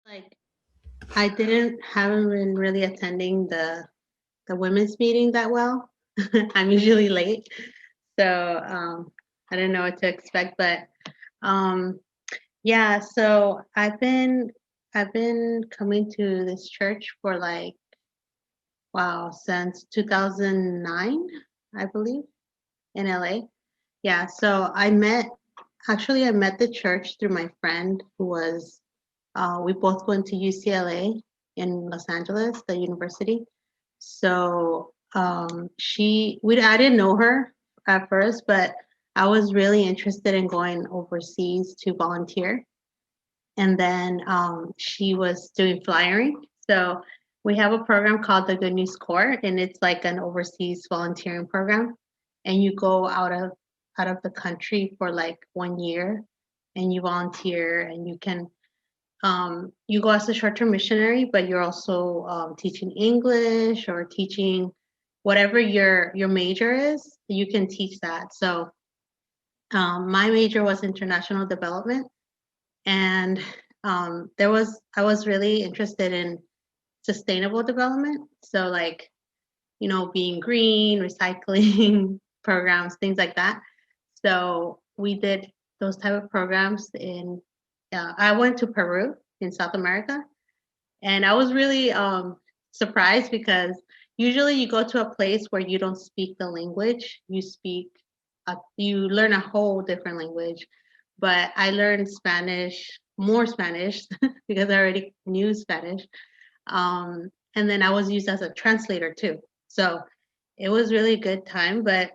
Like haven't been really attending the women's meeting that well. I'm usually late, so I don't know what to expect. But um, yeah, so I've been coming to this church for like wow since 2009, I believe, in LA. Yeah, so I met the church through my friend who was we both went to UCLA in Los Angeles, the university. So I didn't know her at first, but I was really interested in going overseas to volunteer. And then she was doing flyering. So we have a program called the Good News Corps, and it's like an overseas volunteering program. And you go out of the country for like 1 year, and you volunteer, and you go as a short-term missionary, but you're also teaching English or teaching whatever your major is. You can teach that. So my major was international development, and I was really interested in sustainable development. So like being green, recycling programs, things like that. So we did those type of programs in. I went to Peru in South America, and I was really surprised because usually you go to a place where you don't speak the language, you learn a whole different language. But I learned Spanish, more Spanish, because I already knew Spanish. And then I was used as a translator too. So it was really a good time. But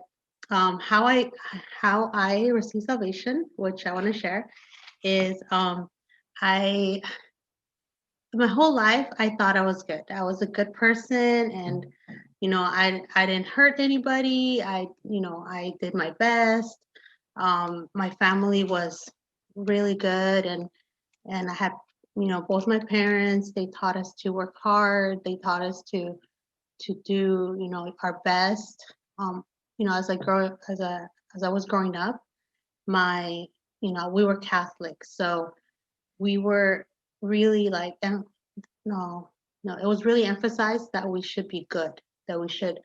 um, how I how I received salvation, which I want to share, is I my whole life I thought I was good. I was a good person, and I didn't hurt anybody. I did my best. My family was really good, and I had both my parents. They taught us to work hard. They taught us to do our best. As I was growing up, my we were Catholic, so we were really like no, no, it was really emphasized that we should be good, that we should,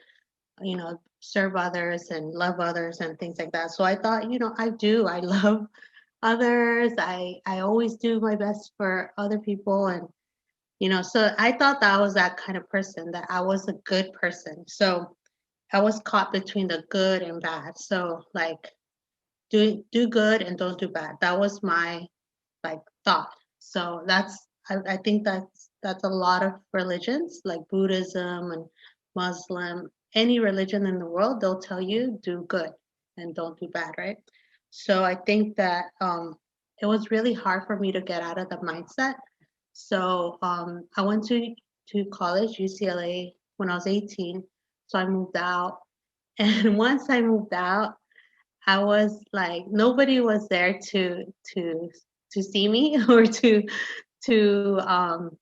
serve others and love others and things like that. So I thought, I love others. I always do my best for other people, and so I thought that I was that kind of person, that I was a good person. So I was caught between the good and bad. So like do good and don't do bad. That was my like thought. So I think that's a lot of religions like Buddhism and Muslim, any religion in the world, they'll tell you do good and don't do bad, right? So I think that it was really hard for me to get out of the mindset. So I went to college, UCLA, when I was 18. So I moved out, and once I moved out, I was like nobody was there to see me or to um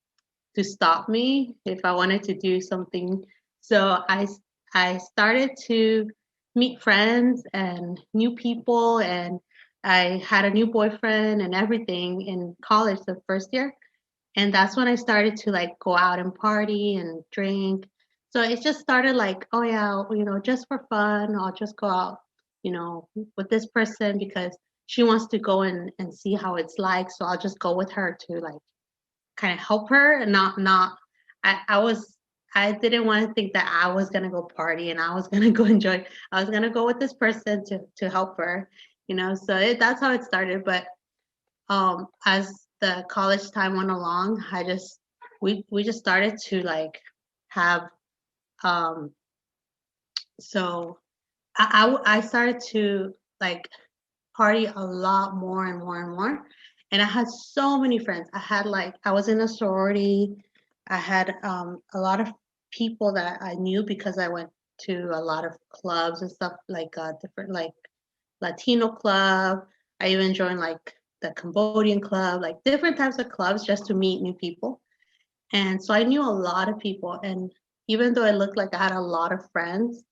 to stop me if I wanted to do something. So I started to meet friends and new people, and I had a new boyfriend and everything in college the first year. And that's when I started to like go out and party and drink. So it just started like, oh yeah, just for fun, I'll just go out, with this person because she wants to go and see how it's like. So I'll just go with her to like kind of help her, and not I didn't want to think that I was gonna go party and I was gonna go enjoy. I was gonna go with this person to help her, So that's how it started. But as the college time went along, we just started to like have um so I started to like party a lot more and more and more. And I had so many friends. I was in a sorority. I had a lot of people that I knew because I went to a lot of clubs and stuff, like different like Latino club. I even joined like the Cambodian club, like different types of clubs just to meet new people. And so I knew a lot of people. And even though it looked like I had a lot of friends,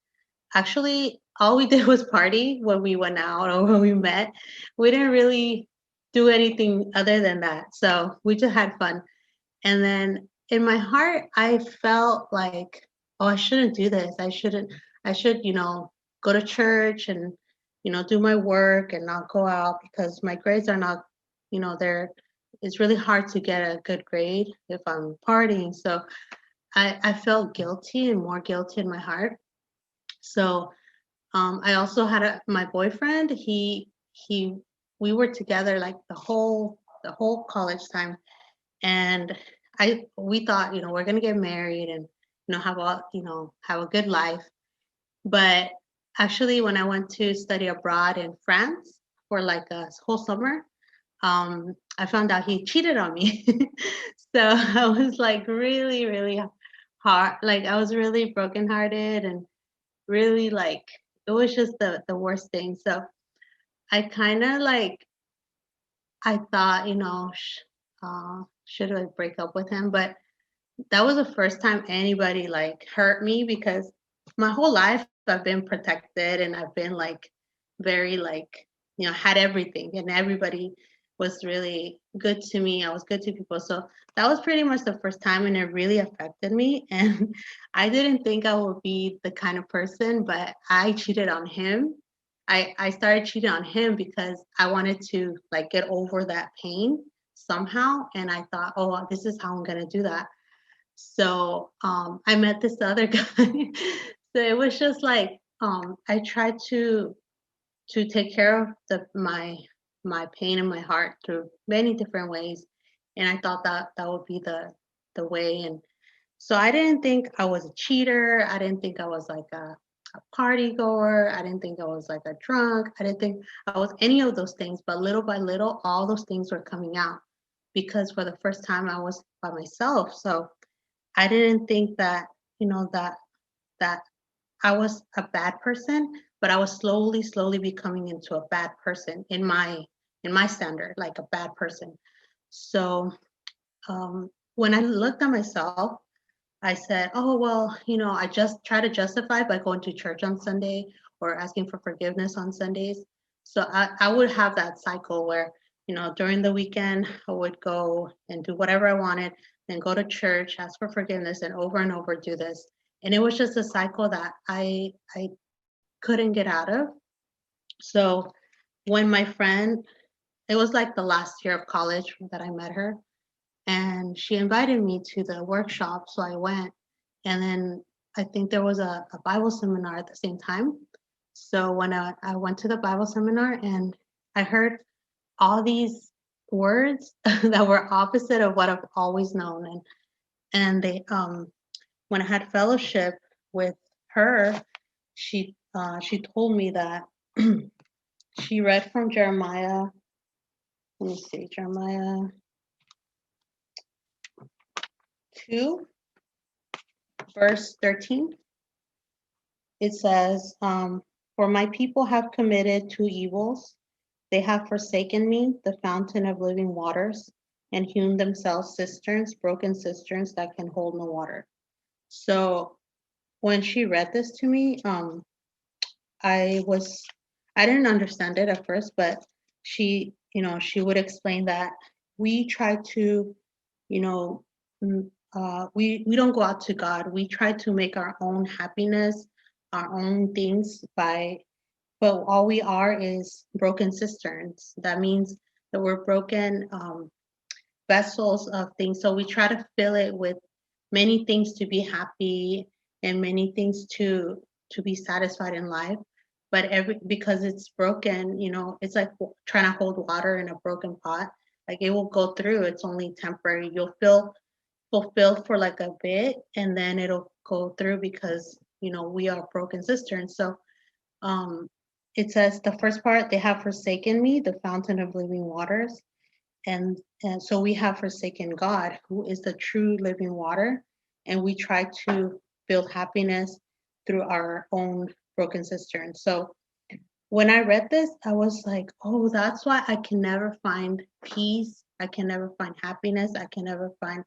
actually, all we did was party when we went out or when we met. We didn't really do anything other than that. So we just had fun. And then in my heart, I felt like, oh, I shouldn't do this. I should, go to church and, do my work and not go out because my grades are not, it's really hard to get a good grade if I'm partying. So I felt guilty and more guilty in my heart. So I also had my boyfriend. He we were together like the whole college time, and we thought, we're gonna get married and have a good life. But actually, when I went to study abroad in France for like a whole summer, I found out he cheated on me. So I was like really, really hard. Like I was really brokenhearted and really like it was just the worst thing. So I kind of like I thought, should I break up with him? But that was the first time anybody like hurt me because my whole life I've been protected and I've been like very like had everything and everybody was really good to me. I was good to people. So that was pretty much the first time and it really affected me. And I didn't think I would be the kind of person, but I cheated on him. I started cheating on him because I wanted to like get over that pain somehow. And I thought, oh, this is how I'm gonna do that. So I met this other guy. So it was just like I tried to take care of my pain in my heart through many different ways, and I thought that that would be the way. And so I didn't think I was a cheater. I didn't think I was like a party goer. I didn't think I was like a drunk. I didn't think I was any of those things. But little by little, all those things were coming out because for the first time I was by myself. So I didn't think that, that I was a bad person, but I was slowly becoming into a bad person in my standard, like a bad person. So when I looked at myself, I said, oh well, I just try to justify by going to church on Sunday or asking for forgiveness on Sundays. So I would have that cycle where, during the weekend I would go and do whatever I wanted, then go to church, ask for forgiveness, and over do this. And it was just a cycle that I couldn't get out of. So when my friend, it was like the last year of college that I met her, and she invited me to the workshop. So I went, and then I think there was a Bible seminar at the same time. So when I went to the Bible seminar and I heard all these words that were opposite of what I've always known. And they when I had fellowship with her, she told me that she read from Jeremiah. Let me see, Jeremiah 2, verse 13. It says, "For my people have committed two evils. They have forsaken me, the fountain of living waters, and hewn themselves cisterns, broken cisterns that can hold no water." So when she read this to me, I was I didn't understand it at first, but she would explain that we try to, you know, we don't go out to God. We try to make our own happiness, our own things but all we are is broken cisterns. That means that we're broken vessels of things. So we try to fill it with many things to be happy and many things to be satisfied in life. But every because it's broken, it's like trying to hold water in a broken pot. Like it will go through. It's only temporary. You'll feel fulfilled for like a bit, and then it'll go through because we are broken cisterns. So um, it says the first part, they have forsaken me, the fountain of living waters. And so we have forsaken God, who is the true living water, and we try to build happiness through our own broken cisterns. So when I read this, I was like, oh, that's why I can never find peace. I can never find happiness. I can never find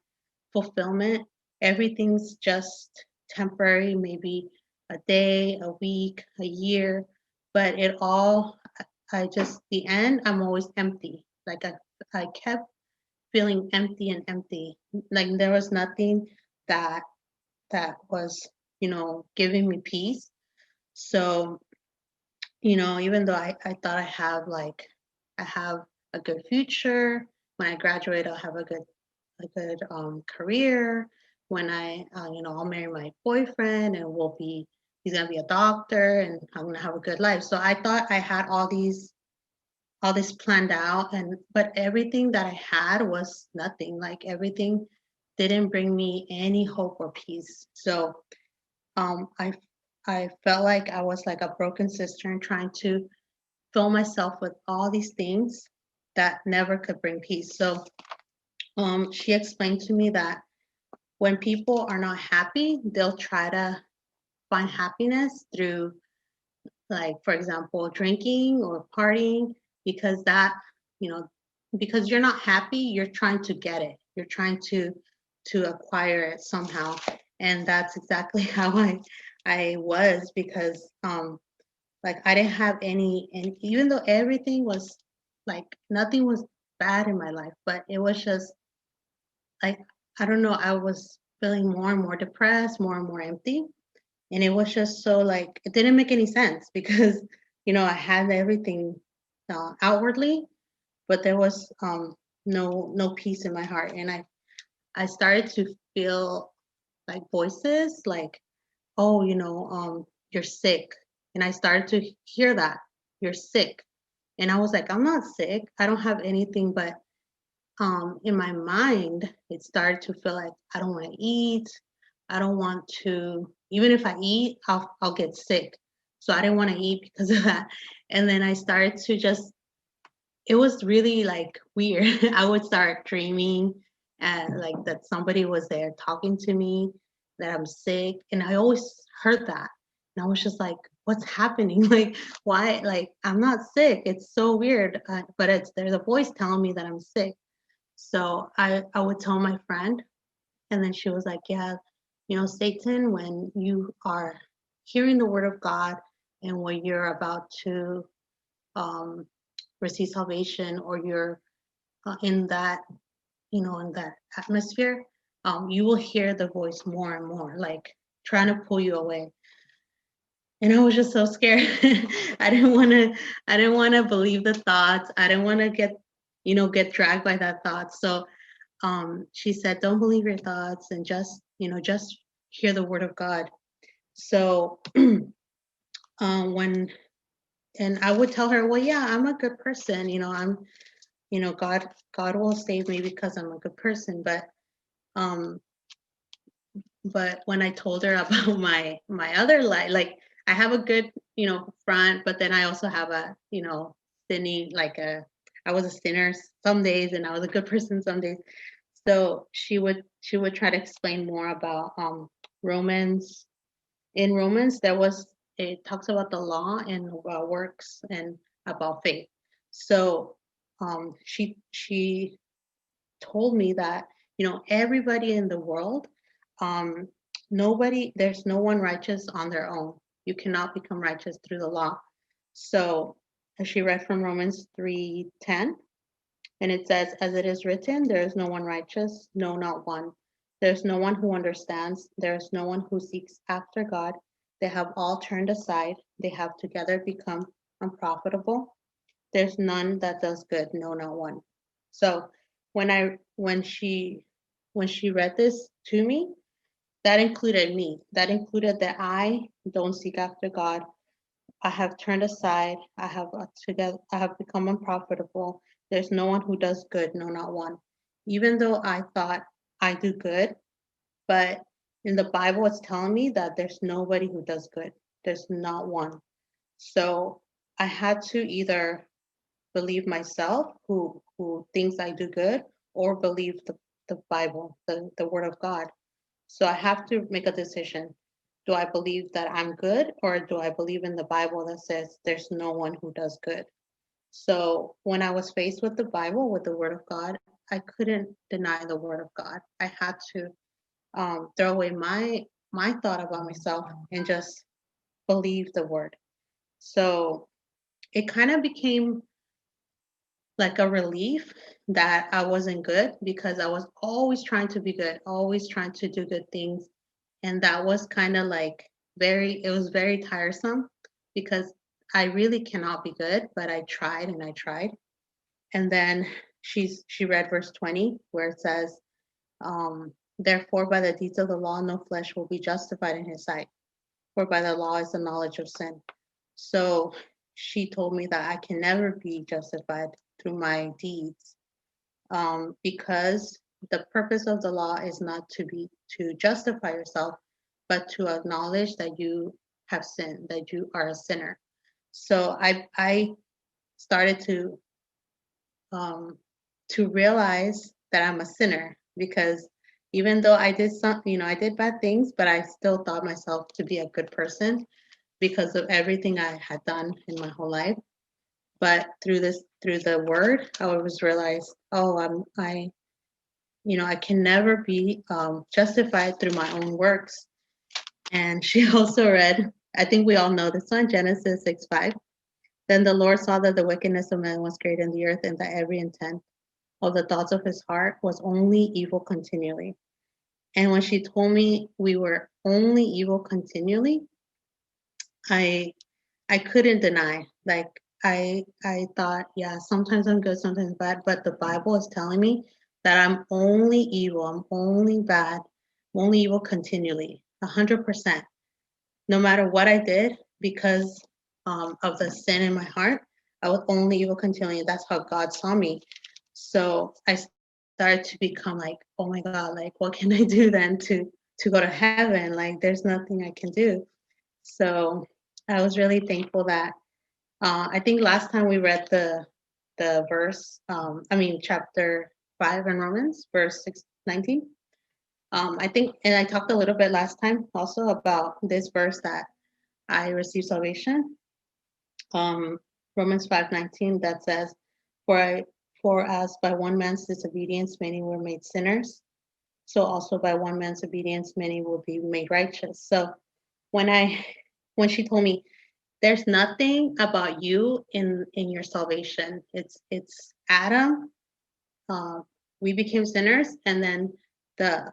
fulfillment. Everything's just temporary, maybe a day, a week, a year, but it all, the end, I'm always empty. Like I kept feeling empty and empty. Like there was nothing that was, giving me peace. So, even though I thought I have a good future. When I graduate, I'll have a good career. When I'll marry my boyfriend and he's gonna be a doctor and I'm gonna have a good life. So I thought I had all this planned out, but everything that I had was nothing. Like everything didn't bring me any hope or peace. So um I I felt like I was like a broken cistern trying to fill myself with all these things that never could bring peace. So she explained to me that when people are not happy, they'll try to find happiness through, like, for example, drinking or partying, because you know, because you're not happy, you're trying to get it. You're trying to acquire it somehow. And that's exactly how I was, because like I didn't have and even though everything was like nothing was bad in my life, but it was just like, I don't know, I was feeling more and more depressed, more and more empty. And it was just so like, it didn't make any sense because, I had everything outwardly, but there was no peace in my heart. And I started to feel like voices like, oh, you're sick. And I started to hear that, you're sick. And I was like, I'm not sick. I don't have anything, but in my mind, it started to feel like I don't want to eat. I don't want to, even if I eat, I'll get sick. So I didn't want to eat because of that. And then I started to just, it was really like weird. I would start dreaming and like that somebody was there talking to me, that I'm sick. And I always heard that. And I was just like, what's happening? Like, why? Like, I'm not sick. It's so weird. But there's a voice telling me that I'm sick. So I would tell my friend, and then she was like, yeah, Satan, when you are hearing the word of God and when you're about to um, receive salvation, or you're in that, in that atmosphere, you will hear the voice more and more, like trying to pull you away. And I was just so scared. I didn't want to believe the thoughts. I didn't want to get dragged by that thought. So she said, don't believe your thoughts and just hear the word of God. So when, and I would tell her, well, yeah, I'm a good person. God will save me because I'm a good person. Um, but when I told her about my other life, like I have a good, front, but then I also have a, sinny, I was a sinner some days and I was a good person some days. So she would try to explain more about Romans. In Romans, it talks about the law and works and about faith. So she told me that everybody in the world, um, there's no one righteous on their own. You cannot become righteous through the law. So as she read from Romans 3:10. And it says, as it is written, there is no one righteous, no, not one. There's no one who understands. There is no one who seeks after God. They have all turned aside. They have together become unprofitable. There's none that does good, no, not one. So when she read this to me, that included me. That included that I don't seek after God. I have turned aside. I have become unprofitable. There's no one who does good, no, not one. Even though I thought I do good, but in the Bible, it's telling me that there's nobody who does good. There's not one. So I had to either believe myself, who thinks I do good, or believe the Bible, the Word of God. So I have to make a decision. Do I believe that I'm good, or do I believe in the Bible that says there's no one who does good? So when I was faced with the Bible, with the Word of God, I couldn't deny the Word of God. I had to throw away my thought about myself and just believe the Word. So it kind of became like a relief that I wasn't good because I was always trying to be good, always trying to do good things. And that was kind of like it was very tiresome because I really cannot be good, but I tried and I tried. And then she read verse 20 where it says, therefore by the deeds of the law, no flesh will be justified in his sight, for by the law is the knowledge of sin. So she told me that I can never be justified through my deeds, because the purpose of the law is not to justify yourself, but to acknowledge that you have sinned, that you are a sinner. So I started to realize that I'm a sinner, because even though I did I did bad things, but I still thought myself to be a good person because of everything I had done in my whole life. But through the word, I always realized, oh, I can never be justified through my own works. And she also read, I think we all know this one, Genesis 6:5. Then the Lord saw that the wickedness of man was great in the earth, and that every intent of the thoughts of his heart was only evil continually. And when she told me we were only evil continually, I I couldn't deny. Like I thought, yeah, sometimes I'm good, sometimes bad, but the Bible is telling me that I'm only evil, I'm only bad, I'm only evil continually, 100%. No matter what I did, because of the sin in my heart, I was only evil continually. That's how God saw me. So I started to become like, oh my God, like what can I do then to go to heaven? Like there's nothing I can do. So I was really thankful that I think last time we read the verse, chapter 5 in Romans, verse 19. I think, and I talked a little bit last time also about this verse that I received salvation. Um, Romans 5:19 that says, For as by one man's disobedience many were made sinners, so also by one man's obedience many will be made righteous. So when when she told me there's nothing about you in your salvation, it's Adam, uh, we became sinners, and then the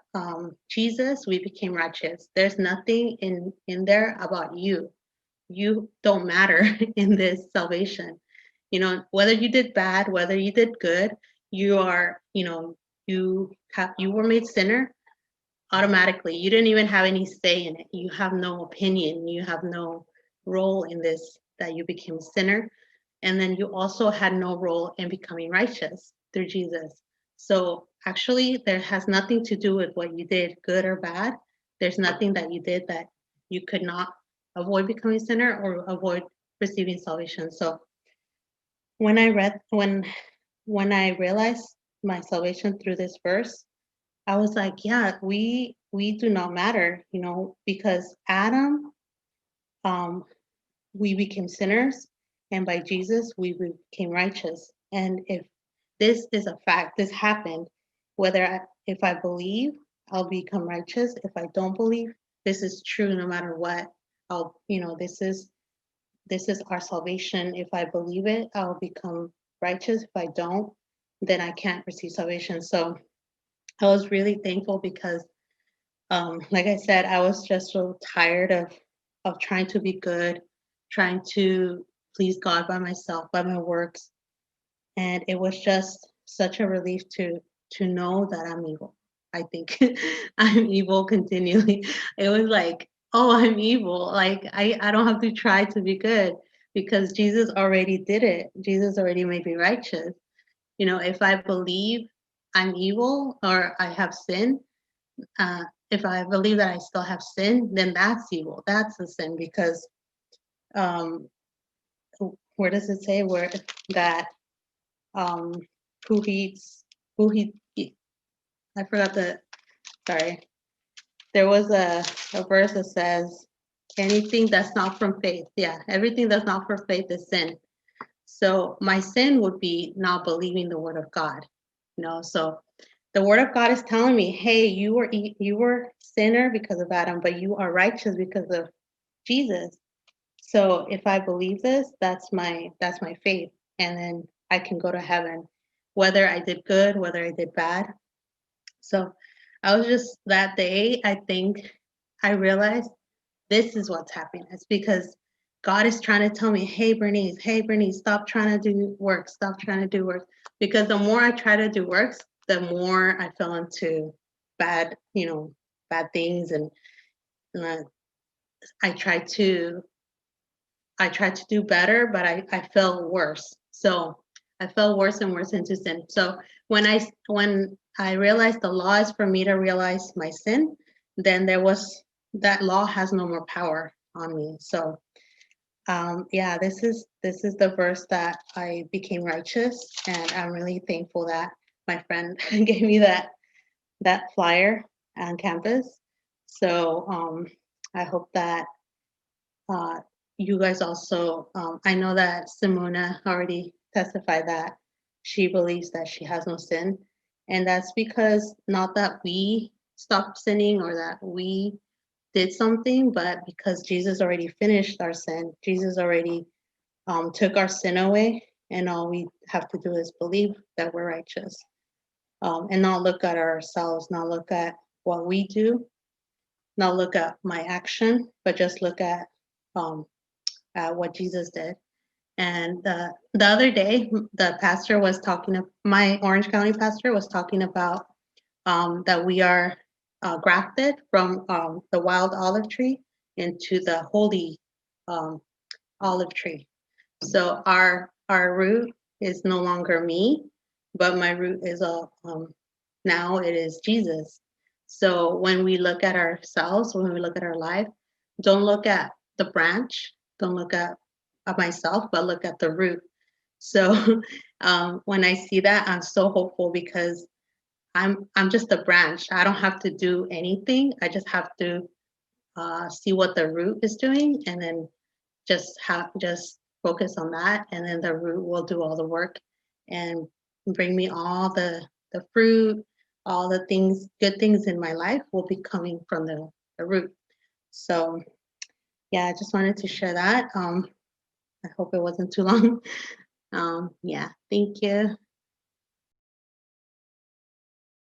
Jesus, we became righteous. There's nothing in there about you. You don't matter in this salvation. Whether you did bad, whether you did good, you are, you were made sinner automatically. You didn't even have any say in it. You have no opinion. You have no role in this, that you became a sinner. And then you also had no role in becoming righteous through Jesus. So actually, there has nothing to do with what you did, good or bad. There's nothing that you did that you could not avoid becoming a sinner or avoid receiving salvation. So when I realized my salvation through this verse, I was like, yeah, we do not matter, because Adam, um, we became sinners, and by Jesus we became righteous. And if this is a fact, this happened, if I believe, I'll become righteous. If I don't believe, this is true no matter what. This is our salvation. If I believe it, I'll become righteous. If I don't, then I can't receive salvation. So I was really thankful because like I said, I was just so tired of trying to be good, trying to please God by myself, by my works. And it was just such a relief to know that I'm evil. I think I'm evil continually. It was like, oh, I'm evil. Like I don't have to try to be good because Jesus already did it. Jesus already made me righteous. If I believe I'm evil or I have sin, if I believe that I still have sin, then that's evil. That's a sin because um, where does it say where that um, who he I forgot the sorry. There was a verse that says anything that's not from faith. Yeah, everything that's not for faith is sin. So my sin would be not believing the word of God. So the word of God is telling me, hey, you were sinner because of Adam, but you are righteous because of Jesus. So if I believe this, that's my faith, and then I can go to heaven. whether I did good, whether I did bad. So I was just that day, I think I realized this is what's happiness because God is trying to tell me, hey, Bernice, stop trying to do work, stop trying to do work. Because the more I try to do works, the more I fell into bad, bad things. And I tried to do better, but I felt worse. So I felt worse and worse into sin. So when I realized the law is for me to realize my sin, then that law has no more power on me. So yeah, this is the verse that I became righteous, and I'm really thankful that my friend gave me that flyer on campus. So I hope that uh, you guys also, I know that Simona already testified that she believes that she has no sin. And that's because not that we stopped sinning or that we did something, but because Jesus already finished our sin. Jesus already took our sin away. And all we have to do is believe that we're righteous, and not look at ourselves, not look at what we do, not look at my action, but just look um, at what Jesus did. And the other day, the pastor was talking, my Orange County pastor was talking about that we are grafted from the wild olive tree into the holy um, olive tree. So our root is no longer me, but my root is now it is Jesus. So when we look at ourselves, when we look at our life, don't look at the branch, don't look at myself, but look at the root. So when I see that, I'm so hopeful because I'm just a branch. I don't have to do anything. I just have to see what the root is doing, and then just focus on that, and then the root will do all the work and bring me all the fruit, all the things, good things in my life will be coming from the root. So yeah, I just wanted to share that. I hope it wasn't too long. Yeah, thank you.